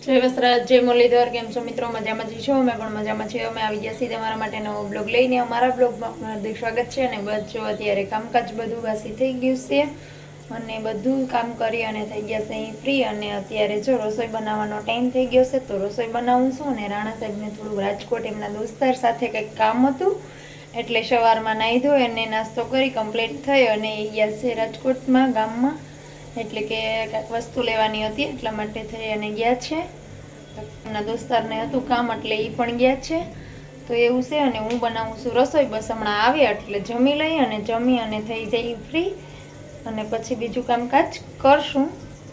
જય વસરાજ, જય મુરલીધર. કેમ છો મિત્રો? મજામાં જ છો? અમે પણ મજામાં છીએ. અમે આવી ગયા છીએ તમારા માટે નવો બ્લોગ લઈને. અમારા બ્લોગમાં આપનું હાર્દિક સ્વાગત છે. અને બસ જો અત્યારે કામકાજ બધું વાસી થઈ ગયું છે અને બધું કામ કરી અને થઈ ગયા છે અહીં ફ્રી. અને અત્યારે જો રસોઈ બનાવવાનો ટાઈમ થઈ ગયો છે તો રસોઈ બનાવું છું. અને રાણા સાહેબને થોડું રાજકોટ એમના દોસ્તાર સાથે કંઈક કામ હતું એટલે સવારમાં નાહી ધોઈ અને નાસ્તો કરી કમ્પ્લીટ થઈ અને એ ગયા છે રાજકોટમાં ગામમાં, એટલે કે કાંઈક વસ્તુ લેવાની હતી એટલા માટે થઈ અને ગયા છે. એમના દોસ્તારને હતું કામ એટલે એ પણ ગયા છે. તો એવું છે. અને હું બનાવું છું રસોઈ. બસ હમણાં આવ્યા એટલે જમી લઈ અને જમી અને થઈ જાય ફ્રી અને પછી બીજું કામકાજ કરશું.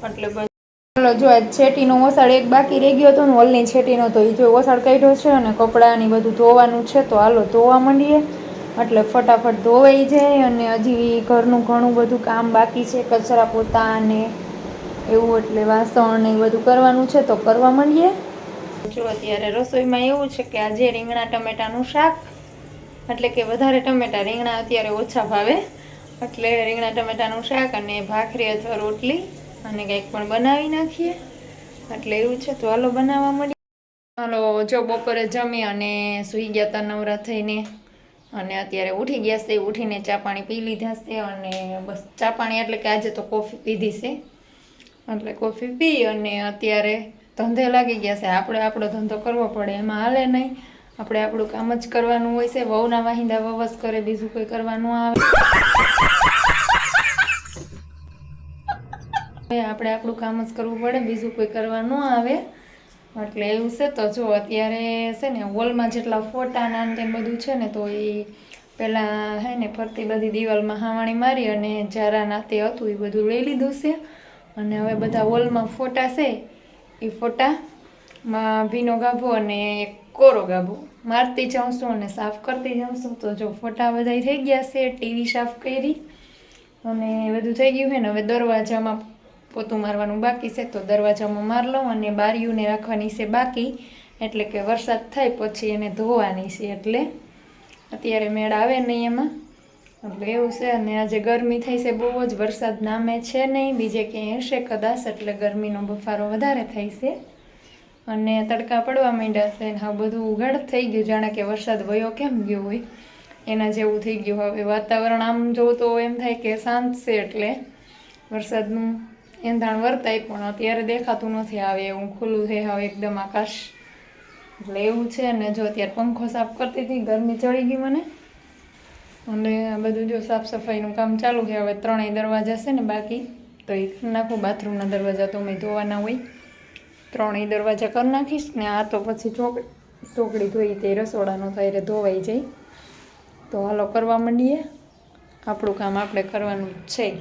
એટલે બસ ચાલો, જો આજ છેટીનો ઓસાડ એક બાકી રહી ગયો હતો ને હોલની છેટીનો, તો એ જો ઓસાડ કાઢ્યો છે અને કપડાં બધું ધોવાનું છે. તો હાલો ધોવા માંડીએ એટલે ફટાફટ ધોવાઈ જાય. અને હજી ઘરનું ઘણું બધું કામ બાકી છે, કચરા પોતા અને એવું, એટલે વાસણ ને એ બધું કરવાનું છે તો કરવા માંડીએ. જો અત્યારે રસોઈમાં એવું છે કે આજે રીંગણા ટમેટાનું શાક, એટલે કે વધારે ટમેટા, રીંગણા અત્યારે ઓછા ભાવે એટલે રીંગણા ટમેટાનું શાક અને ભાખરી અથવા રોટલી અને કંઈક પણ બનાવી નાખીએ. એટલે એવું છે. તો હાલો બનાવવા માંડીએ. હાલો, જો બપોરે જમી અને સૂઈ ગયા તા નવરા થઈને અને અત્યારે ઉઠી ગયા છે. ઉઠીને ચા પાણી પી લીધા છે અને બસ ચા પાણી એટલે કે આજે તો કોફી પીધી છે એટલે કોફી પી અને અત્યારે ધંધે લાગી ગયા છે. આપણે આપણો ધંધો કરવો પડે, એમાં હાલે નહીં. આપણે આપણું કામ જ કરવાનું હોય છે. વહુના વાહિંદા વવસ કરે, બીજું કોઈ કરવાનું આવે. આપણે આપણું કામ જ કરવું પડે, બીજું કોઈ કરવા ન આવે. એટલે એવું છે. તો જો અત્યારે છે ને વોલમાં જેટલા ફોટા નાન તેમ બધું છે ને, તો એ પહેલાં હે ને ફરતી બધી દિવાલમાં હાવાણી મારી અને જારા નાતે હતું એ બધું લઈ લીધું છે. અને હવે બધા વોલમાં ફોટા છે એ ફોટામાં ભીનો ગાભો અને એક કોરો ગાભો મારતી જાઉં છું અને સાફ કરતી જાઉં છું. તો જો ફોટા બધા થઈ ગયા છે. ટીવી સાફ કરી અને બધું થઈ ગયું છે ને. હવે દરવાજામાં પોતું મારવાનું બાકી છે તો દરવાજામાં માર લઉં અને બારીઓને રાખવાની છે બાકી, એટલે કે વરસાદ થાય પછી એને ધોવાની છે. એટલે અત્યારે મેળ આવે નહીં એમાં, એટલે એવું છે. અને આજે ગરમી થઈ છે બહુ જ, વરસાદ નામે છે નહીં, બીજે ક્યાંય હશે કદાચ, એટલે ગરમીનો બફારો વધારે થાય છે અને તડકા પડવા માંડ્યા છે. હા, બધું ઉઘાડ થઈ ગયું, જાણે કે વરસાદ વયો કેમ ગયો હોય એના જેવું થઈ ગયું. હવે વાતાવરણ આમ જોવું તો એમ થાય કે શાંત છે, એટલે વરસાદનું એંધાણ વર્તાય પણ અત્યારે દેખાતું નથી આવે એવું, ખુલ્લું છે હવે એકદમ આકાશ, એટલે એવું છે. અને જો અત્યારે પંખો સાફ કરતી હતી, ગરમી ચડી ગઈ મને. અને આ બધું જો સાફ સફાઈનું કામ ચાલુ છે. હવે 3 દરવાજા છે ને બાકી, તો એ કરી નાખું. બાથરૂમના દરવાજા તો મેં ધોવાના હોય, 3 દરવાજા કરી નાખીશ ને. આ તો પછી ચોકડી ધોઈ તે રસોડાનો થાય ધોવાઈ જાય. તો હાલો કરવા માંડીએ. આપણું કામ આપણે કરવાનું જ છે.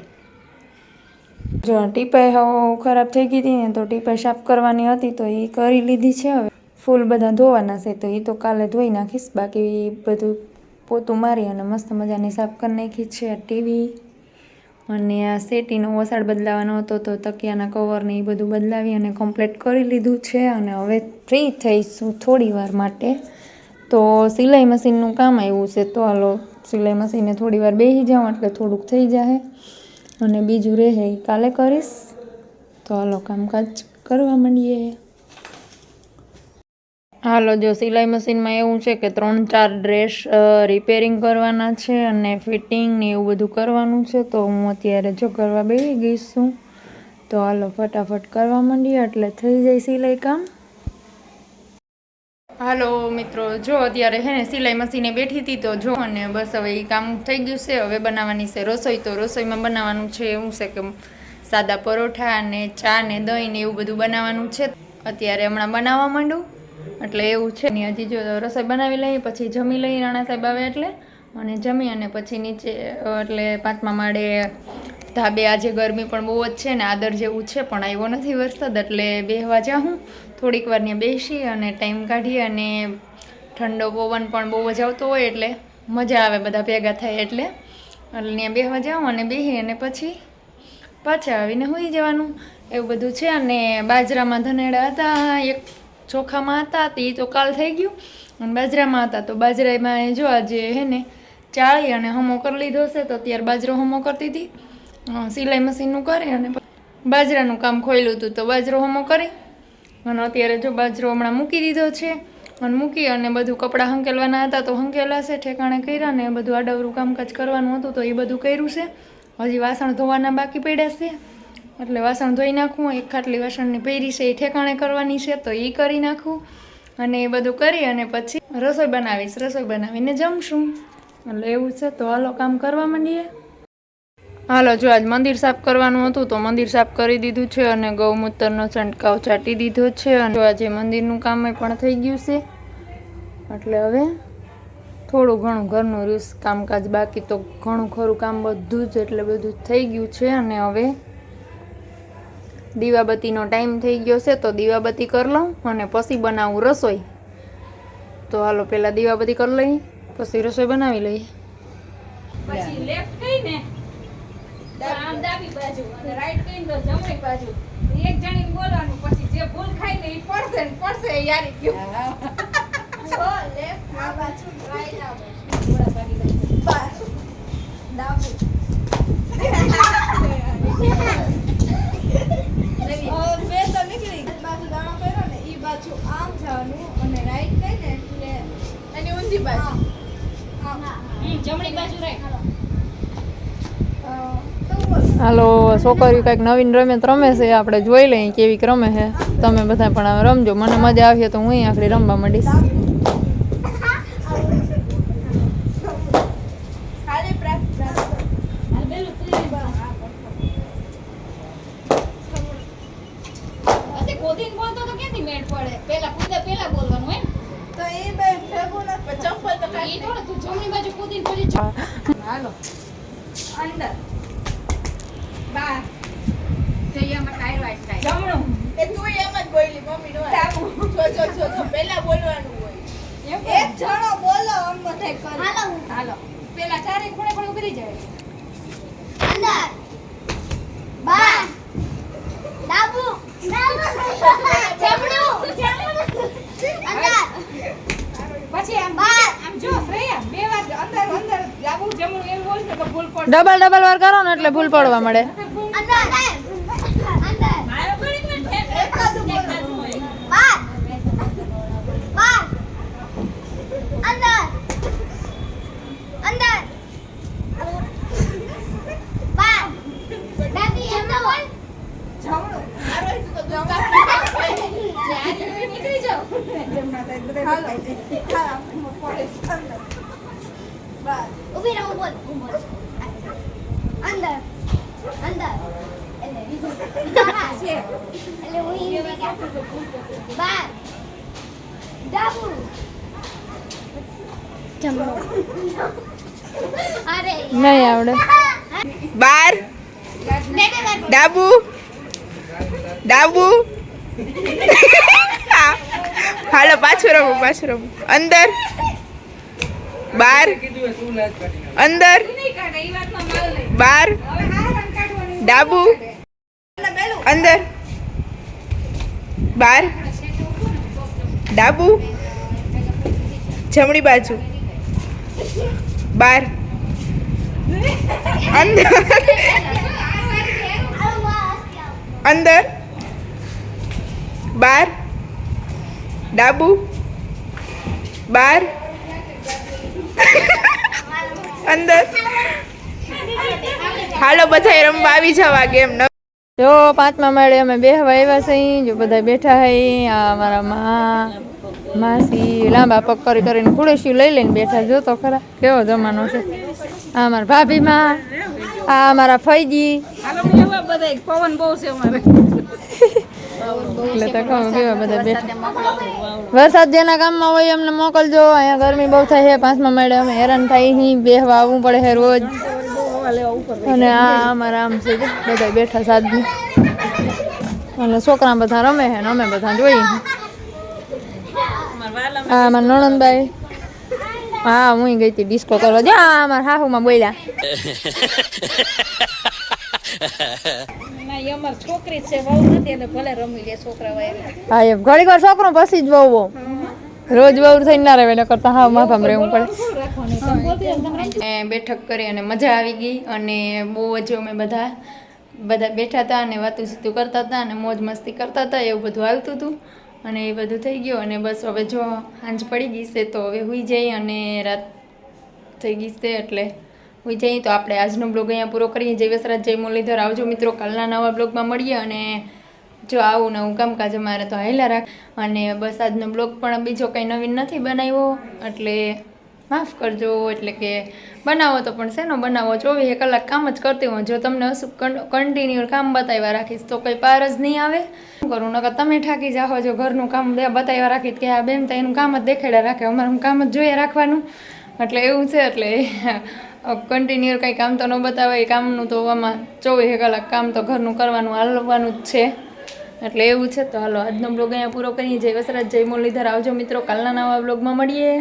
જો ટીપાઈ હવે ખરાબ થઈ ગઈ હતી ને, તો ટીપાઈ સાફ કરવાની હતી તો એ કરી લીધી છે. હવે ફૂલ બધા ધોવાના છે તો એ તો કાલે ધોઈ નાખીશ. બાકી બધું પોતું મારી અને મસ્ત મજાની સાફ કરી નાખી છે. ટીવી અને આ સેટીનો વસાડ બદલાવાનો હતો તો તકિયાના કવર ને એ બધું બદલાવી અને કમ્પ્લીટ કરી લીધું છે. અને હવે ફ્રી થઈશું થોડી વાર માટે. તો સિલાઈ મશીનનું કામ આવ્યું છે તો હાલો સિલાઈ મશીને થોડી વાર બેસી જાઉં એટલે થોડુંક થઈ જાય અને બીજું રહે એ કાલે કરીશ. તો હાલો કામકાજ કરવા માંડીએ. હાલો, જો સિલાઈ મશીનમાં એવું છે કે 3-4 ડ્રેસ રિપેરિંગ કરવાના છે અને ફિટિંગ ને એવું બધું કરવાનું છે. તો હું અત્યારે જો કરવા બેસી ગઈ છું. તો હાલો ફટાફટ કરવા માંડીએ એટલે થઈ જાય સિલાઈ કામ. હાલો મિત્રો, જો અત્યારે હે ને સિલાઈ મશીને બેઠી હતી તો જો, અને બસ હવે એ કામ થઈ ગયું છે. હવે બનાવવાની છે રસોઈ. તો રસોઈમાં બનાવવાનું છે એવું છે કે સાદા પરોઠા અને ચા ને દહીં ને એવું બધું બનાવવાનું છે. અત્યારે હમણાં બનાવવા માંડું એટલે એવું છે ને. હજી જો રસોઈ બનાવી લઈએ પછી જમી લઈએ રાણા સાહેબ આવે એટલે, અને જમી અને પછી નીચે એટલે 5મા માળે ધાબે. આજે ગરમી પણ બહુ જ છે ને, આદર જેવું છે પણ આવ્યો નથી વરસાદ, એટલે બેસવા જાઉં થોડીક વાર ત્યાં બેસી અને ટાઈમ કાઢીએ. અને ઠંડો પવન પણ બહુ જ આવતો હોય એટલે મજા આવે બધા ભેગા થાય એટલે ત્યાં બેસવા જાઉં અને બેસી અને પછી પાછા આવીને સૂઈ જવાનું, એવું બધું છે. અને બાજરામાં ધનેડા હતા, એક ચોખામાં હતા તે તો કાલ થઈ ગયું, અને બાજરામાં હતા તો બાજરામાં જો આજે હે ને ચાળી અને હમો કરી લીધો છે. તો અત્યારે બાજરો હમો કરતી હતી, સિલાઈ મશીનનું કરી અને બાજરાનું કામ ખોલ્યું હતું તો બાજરો હમો કરી અને અત્યારે જો બાજરો હમણાં મૂકી દીધો છે અને મૂકી અને બધું કપડાં હંકેલવાના હતા તો હંકેલા છે, ઠેકાણે કર્યા ને બધું આડવરું કામકાજ કરવાનું હતું તો એ બધું કર્યું છે. હજી વાસણ ધોવાના બાકી પડ્યા છે એટલે વાસણ ધોઈ નાખું. એક ખાટલી વાસણની પહેરી છે એ ઠેકાણે કરવાની છે તો એ કરી નાખું અને એ બધું કરી અને પછી રસોઈ બનાવીશ. રસોઈ બનાવીને જમશું એટલે એવું છે. તો હાલો કામ કરવા માંડીએ. હાલો જો આજ મંદિર સાફ કરવાનું હતું તો મંદિર સાફ કરી દીધું છે અને ગૌમૂત્રનો છંટકાવ છાંટી દીધો છે અને આજે મંદિરનું કામ પણ થઈ ગયું છે એટલે હવે થોડું ઘણું ઘરનું રીસ કામકાજ બાકી તો ઘણું ખરું કામ બધું જ એટલે બધું થઈ ગયું છે. અને હવે દીવાબત્તીનો ટાઈમ થઈ ગયો છે તો દીવાબત્તી કરી લઉં અને પછી બનાવું રસોઈ. તો હાલો પહેલાં દીવાબત્તી કરી લઈએ પછી રસોઈ બનાવી લઈએ. પછી લેફ્ટ કઈને આમ ડાબી બાજુ અને રાઈટ કઈને તો જમણી બાજુ. એક જણીને બોલવાનું પછી જે ભૂલ ખાય ને એ પડશે ને પડશે યારી ગયું. જો લેફ્ટ આ બાજુ રાઈટ આ બાજુ થોડા ભાગી બાજુ ડાબુ. બે તો નીકળી બાજુ દાણો કર્યો ને ઈ બાજુ આમ જવાનું અને રાઈટ કઈને એટલે એની ઊંધી બાજુ આમ જમણી બાજુ રાઈટ. હાલો છોકરીઓ કંઈક નવીન રમત રમે છે, આપણે જોઈ લઈએ કેવી રમે છે. તમે બધા પણ રમજો, મને મજા આવશે તો હું આખરી રમવા માંડીશ. અંદર બાર જઈયામાં કાઈ વાત થાય જમણું એ તું એમ જ બોલી મમ્મી નો ડાબુ જો પહેલા બોલવાનું હોય એક જણો બોલો આમ બધાય કરે. હાલો પહેલા ચારે ખૂણે ખૂણે ઉભી રહી જાય. અંદર બાર ડાબુ જમણું અંદર પછી આમ આમ જો શ્રેયા બે વાર અંદર અંદર ડાબુ જમણું એવું બોલશે તો ભૂલ પડે. ડબલ વાર કરો ને એટલે ભૂલ પડવા મળે. નહીં આવડે. બાર ડાબુ ડાબુ. હાલો પાછું રમું. અંદર બાર અંદર બાર ડાબુ અંદર બાર ડાબુ જમણી બાજુ બાર અંદર અંદર બાર ડાબુ બાર અંદર. હાલો બધા રમવા આવી જવા ગેમ. જો 5મા માળે અમે બેહવા આવ્યા છીએ. જો બધા બેઠા છે. આ મારા માસી લાંબા પગ કરીને ખુડેશી લઈ લઈને બેઠા. જો તો ખરા કેવો જમાનો છે. આ મારા ભાભીમાં, આ મારા ફઈજી. પવન બહુ છે અમારે એટલે તો કહું કેવા બધા બેઠા. વરસાદ જેના ગામમાં હોય એમને મોકલજો. અહીંયા ગરમી બહુ થાય છે. 5મા માળે અમે હેરાન થાય છે. બેહવા આવવું પડે છે રોજ. અને આ અમારા આમ છે બધા બેઠા સાદની અને છોકરા બધા રમે છે ને અમે બધા જોઈએ. હા મારા નણંદબાઈ. હા હું ગઈ હતી ડિસ્કો કરવા. જો અમારા હાહુમાં બોલ્યા. છોકરી છે બહુ નથી એટલે ભલે રમી લે છોકરા. હા એમ ઘડીક વાર છોકરો પછી જ બહુ રોજ બહુ થઈને ના રહે કરતા હા માફામ રહેવું પડે. બેઠક કરી અને મજા આવી ગઈ અને બહુ જ અમે બધા બધા બેઠા હતા અને વાતું સીતું કરતા હતા અને મોજ મસ્તી કરતા હતા, એવું બધું હાલતું હતું. અને એ બધું થઈ ગયું અને બસ હવે જો સાંજ પડી ગઈ છે તો હવે સૂઈ જઈએ અને રાત થઈ ગઈ છે એટલે સૂઈ જઈએ. તો આપણે આજનો બ્લોગ અહીંયા પૂરો કરીએ. જય વસરાજ, જય મુરલીધર. આવજો મિત્રો, કાલના નવા બ્લોગમાં મળીએ. અને જો આવું નવું કામકાજ અમારે તો હાલ્યા રાખ. અને બસ આજનો બ્લોગ પણ બીજો કંઈ નવીન નથી બનાવ્યો એટલે માફ કરજો. એટલે કે બનાવો તો પણ શેનો બનાવો, 24 કલાક કામ જ કરતી હોય. જો તમને કન્ટિન્યુ કામ બતાવ્યા રાખીશ તો કંઈ પાર જ નહીં આવે. શું કરું, નકર તમે થાકી જાઓ. જો ઘરનું કામ બતાવ્યા રાખીશ કે આ બેન તો એનું કામ જ દેખાડ્યા રાખે, અમારું કામ જ જોઈએ રાખવાનું. એટલે એવું છે. એટલે કન્ટિન્યુ કંઈ કામ તો ન બતાવે. એ કામનું તો આમાં 24 કલાક કામ તો ઘરનું કરવાનું હાલવાનું જ છે. એટલે એવું છે. તો હાલો આજનો બ્લોગ અહીંયા પૂરો કરીએ. જય વસરાજ, જય મુરલીધર. આવજો મિત્રો, કાલના નવા બ્લોગમાં મળીએ.